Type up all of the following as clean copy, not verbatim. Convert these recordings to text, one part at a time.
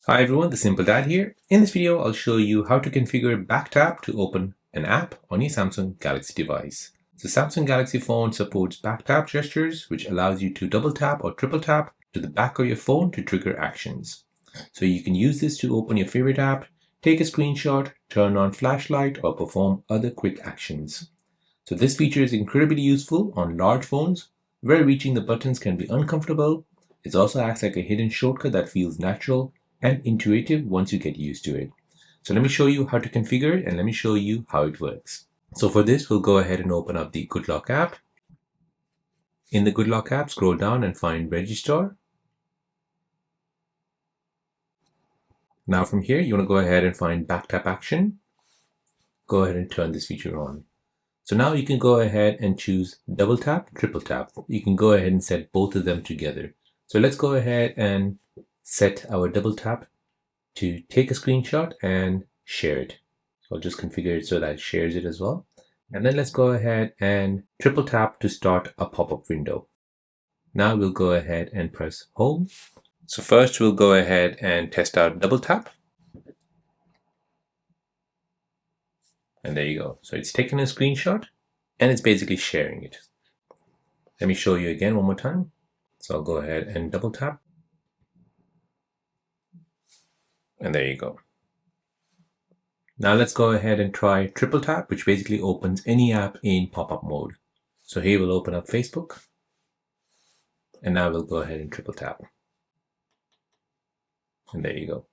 Hi everyone, the Simple Dad here. In this video, I'll show you how to configure back tap to open an app on your Samsung Galaxy device. The Samsung Galaxy phone supports back tap gestures, which allows you to double tap or triple tap to the back of your phone to trigger actions. So you can use this to open your favorite app, take a screenshot, turn on flashlight, or perform other quick actions. So this feature is incredibly useful on large phones where reaching the buttons can be uncomfortable. It also acts like a hidden shortcut that feels natural and intuitive once you get used to it. So let me show you how to configure it and let me show you how it works. So for this, we'll go ahead and open up the GoodLock app. In the GoodLock app, scroll down and find Register. Now from here, you want to go ahead and find Back Tap Action. Go ahead and turn this feature on. So now you can go ahead and choose double tap, triple tap. You can go ahead and set both of them together. So let's go ahead and set our double tap to take a screenshot and share it. So I'll just configure it so that it shares it as well. And then let's go ahead and triple tap to start a pop-up window. Now we'll go ahead and press home. So first we'll go ahead and test out double tap. And there you go. So it's taken a screenshot and it's basically sharing it. Let me show you again one more time. So I'll go ahead and double tap. And there you go. Now let's go ahead and try triple tap, which basically opens any app in pop-up mode. So here we'll open up Facebook. And now we'll go ahead and triple tap. And there you go.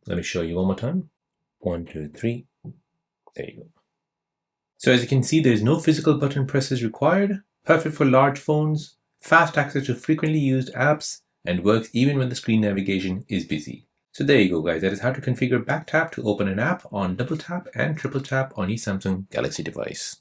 Let me show you one more time. 1, 2, 3. There you go. So as you can see, there's no physical button presses required. Perfect for large phones, fast access to frequently used apps, and works even when the screen navigation is busy. So there you go, guys. That is how to configure back tap to open an app on double tap and triple tap on your Samsung Galaxy device.